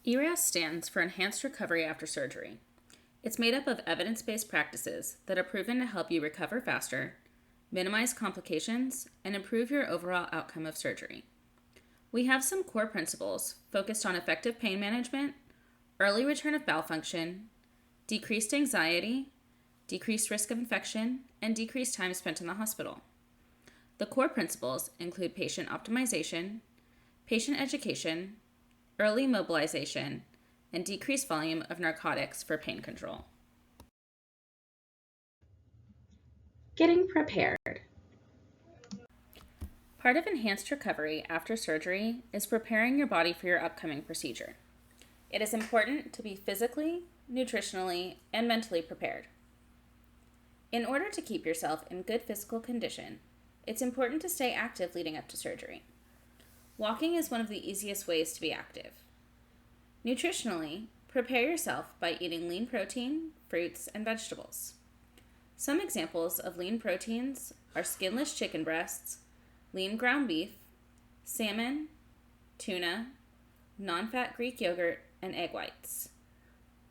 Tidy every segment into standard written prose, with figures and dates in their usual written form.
ERAS stands for Enhanced Recovery After Surgery. It's made up of evidence-based practices that are proven to help you recover faster, minimize complications, and improve your overall outcome of surgery. We have some core principles focused on effective pain management, early return of bowel function, decreased anxiety, decreased risk of infection, and decreased time spent in the hospital. The core principles include patient optimization, patient education, early mobilization, and decreased volume of narcotics for pain control. Getting prepared. Part of enhanced recovery after surgery is preparing your body for your upcoming procedure. It is important to be physically, nutritionally, and mentally prepared. In order to keep yourself in good physical condition, it's important to stay active leading up to surgery. Walking is one of the easiest ways to be active. Nutritionally, prepare yourself by eating lean protein, fruits, and vegetables. Some examples of lean proteins are skinless chicken breasts, lean ground beef, salmon, tuna, non-fat Greek yogurt, and egg whites.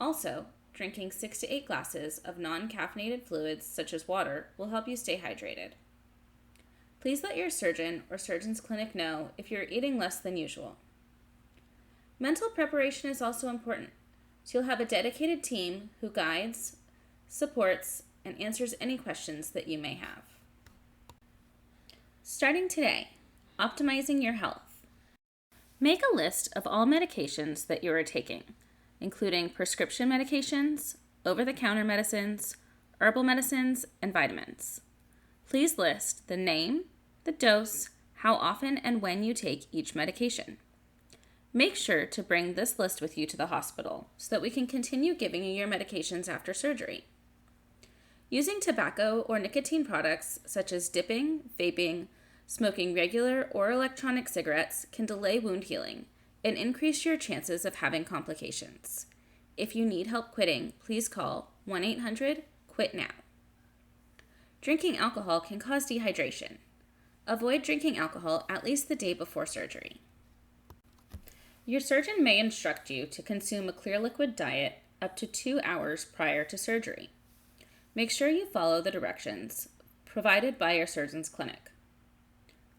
Also, drinking 6 to 8 glasses of non-caffeinated fluids such as water will help you stay hydrated. Please let your surgeon or surgeon's clinic know if you're eating less than usual. Mental preparation is also important, so you'll have a dedicated team who guides, supports, and answers any questions that you may have. Starting today, optimizing your health. Make a list of all medications that you are taking, including prescription medications, over-the-counter medicines, herbal medicines, and vitamins. Please list the name, the dose, how often and when you take each medication. Make sure to bring this list with you to the hospital so that we can continue giving you your medications after surgery. Using tobacco or nicotine products such as dipping, vaping, smoking regular or electronic cigarettes can delay wound healing and increase your chances of having complications. If you need help quitting, please call 1-800-QUIT-NOW. Drinking alcohol can cause dehydration. Avoid drinking alcohol at least the day before surgery. Your surgeon may instruct you to consume a clear liquid diet up to 2 hours prior to surgery. Make sure you follow the directions provided by your surgeon's clinic.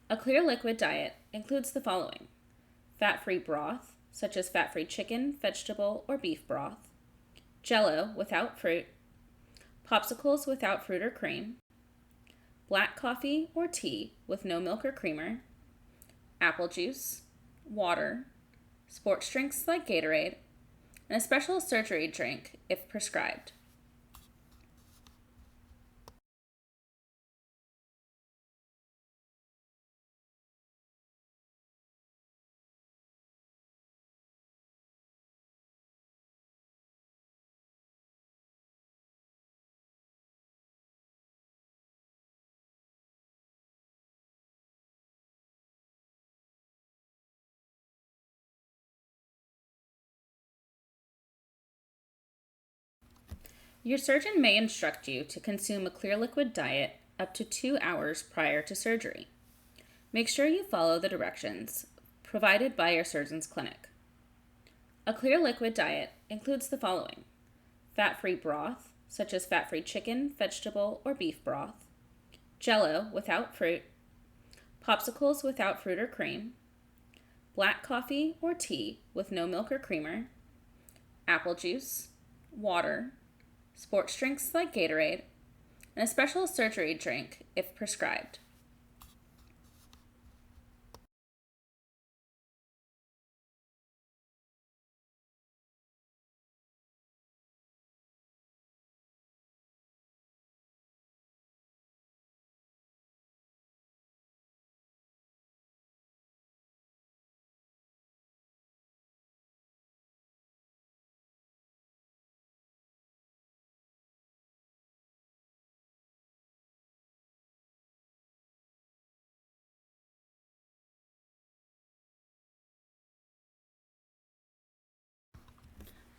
A clear liquid diet includes the following: fat-free broth, such as fat-free chicken, vegetable, or beef broth, Jell-O without fruit, popsicles without fruit or cream, black coffee or tea with no milk or creamer, apple juice, water, sports drinks like Gatorade, and a special surgery drink if prescribed. Your surgeon may instruct you to consume a clear liquid diet up to 2 hours prior to surgery. Make sure you follow the directions provided by your surgeon's clinic. A clear liquid diet includes the following: fat-free broth, such as fat-free chicken, vegetable, or beef broth, Jell-O without fruit, popsicles without fruit or cream, black coffee or tea with no milk or creamer, apple juice, water, sports drinks like Gatorade, and a special surgery drink if prescribed.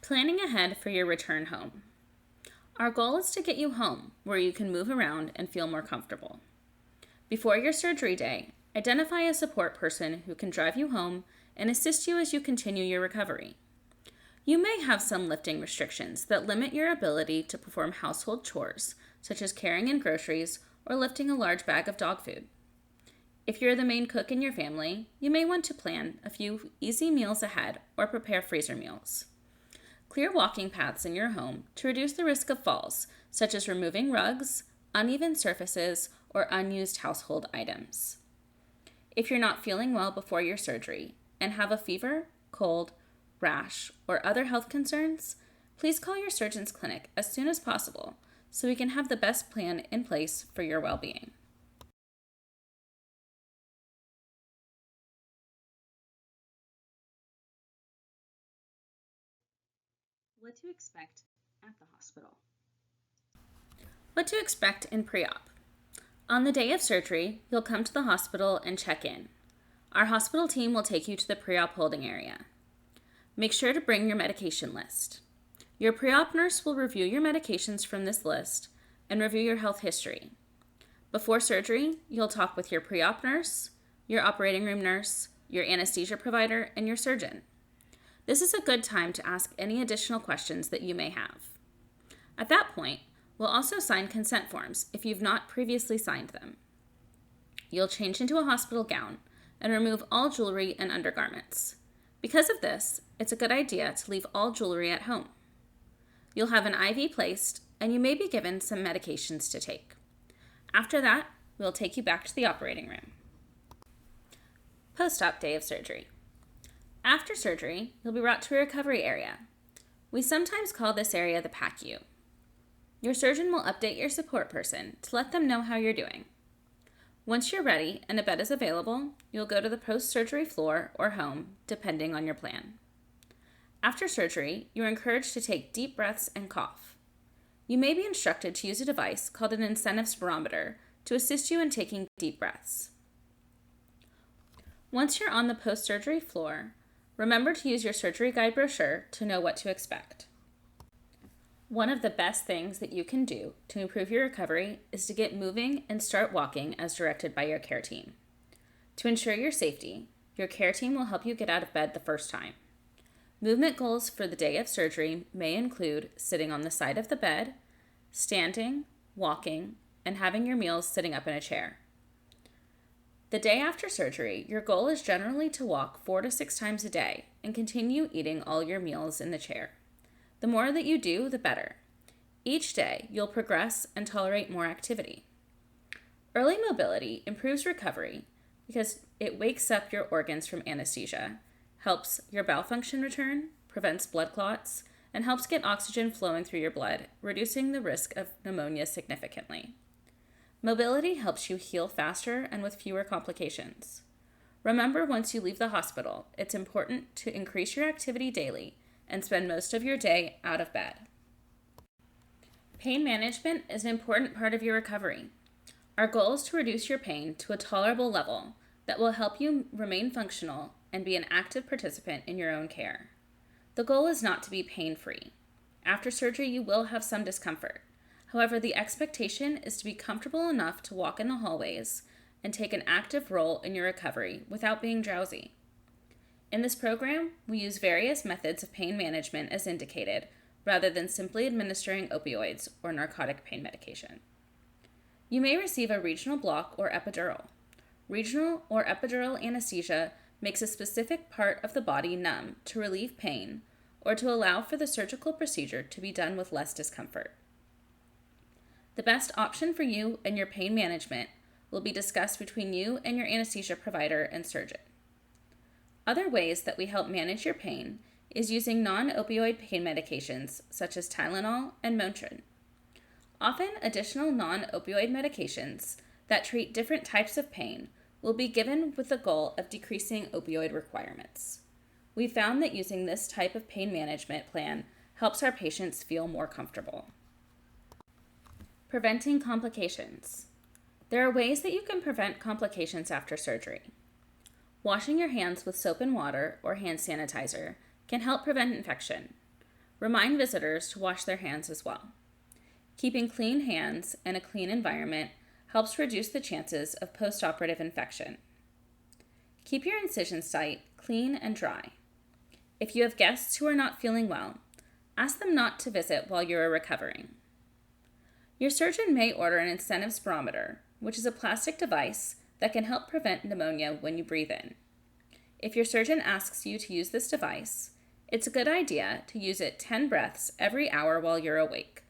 Planning ahead for your return home. Our goal is to get you home where you can move around and feel more comfortable. Before your surgery day, identify a support person who can drive you home and assist you as you continue your recovery. You may have some lifting restrictions that limit your ability to perform household chores, such as carrying in groceries or lifting a large bag of dog food. If you're the main cook in your family, you may want to plan a few easy meals ahead or prepare freezer meals. Clear walking paths in your home to reduce the risk of falls, such as removing rugs, uneven surfaces, or unused household items. If you're not feeling well before your surgery and have a fever, cold, rash, or other health concerns, please call your surgeon's clinic as soon as possible so we can have the best plan in place for your well-being. What to expect at the hospital. What to expect in pre-op. On the day of surgery, you'll come to the hospital and check in. Our hospital team will take you to the pre-op holding area. Make sure to bring your medication list. Your pre-op nurse will review your medications from this list and review your health history. Before surgery, you'll talk with your pre-op nurse, your operating room nurse, your anesthesia provider, and your surgeon. This is a good time to ask any additional questions that you may have. At that point, we'll also sign consent forms if you've not previously signed them. You'll change into a hospital gown and remove all jewelry and undergarments. Because of this, it's a good idea to leave all jewelry at home. You'll have an IV placed, and you may be given some medications to take. After that, we'll take you back to the operating room. Post-op day of surgery. After surgery, you'll be brought to a recovery area. We sometimes call this area the PACU. Your surgeon will update your support person to let them know how you're doing. Once you're ready and a bed is available, you'll go to the post-surgery floor or home, depending on your plan. After surgery, you're encouraged to take deep breaths and cough. You may be instructed to use a device called an incentive spirometer to assist you in taking deep breaths. Once you're on the post-surgery floor, remember to use your surgery guide brochure to know what to expect. One of the best things that you can do to improve your recovery is to get moving and start walking as directed by your care team. To ensure your safety, your care team will help you get out of bed the first time. Movement goals for the day of surgery may include sitting on the side of the bed, standing, walking, and having your meals sitting up in a chair. The day after surgery, your goal is generally to walk 4 to 6 times a day and continue eating all your meals in the chair. The more that you do, the better. Each day, you'll progress and tolerate more activity. Early mobility improves recovery because it wakes up your organs from anesthesia, helps your bowel function return, prevents blood clots, and helps get oxygen flowing through your blood, reducing the risk of pneumonia significantly. Mobility helps you heal faster and with fewer complications. Remember, once you leave the hospital, it's important to increase your activity daily and spend most of your day out of bed. Pain management is an important part of your recovery. Our goal is to reduce your pain to a tolerable level that will help you remain functional and be an active participant in your own care. The goal is not to be pain-free. After surgery, you will have some discomfort. However, the expectation is to be comfortable enough to walk in the hallways and take an active role in your recovery without being drowsy. In this program, we use various methods of pain management as indicated, rather than simply administering opioids or narcotic pain medication. You may receive a regional block or epidural. Regional or epidural anesthesia makes a specific part of the body numb to relieve pain or to allow for the surgical procedure to be done with less discomfort. The best option for you and your pain management will be discussed between you and your anesthesia provider and surgeon. Other ways that we help manage your pain is using non-opioid pain medications such as Tylenol and Motrin. Often, additional non-opioid medications that treat different types of pain will be given with the goal of decreasing opioid requirements. We found that using this type of pain management plan helps our patients feel more comfortable. Preventing complications. There are ways that you can prevent complications after surgery. Washing your hands with soap and water or hand sanitizer can help prevent infection. Remind visitors to wash their hands as well. Keeping clean hands and a clean environment helps reduce the chances of postoperative infection. Keep your incision site clean and dry. If you have guests who are not feeling well, ask them not to visit while you are recovering. Your surgeon may order an incentive spirometer, which is a plastic device that can help prevent pneumonia when you breathe in. If your surgeon asks you to use this device, it's a good idea to use it 10 breaths every hour while you're awake.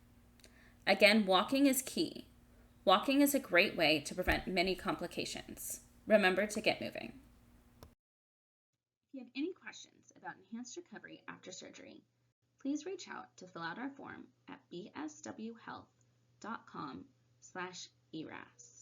Again, walking is key. Walking is a great way to prevent many complications. Remember to get moving. If you have any questions about enhanced recovery after surgery, please reach out to fill out our form at bswhealth.com/ERAS.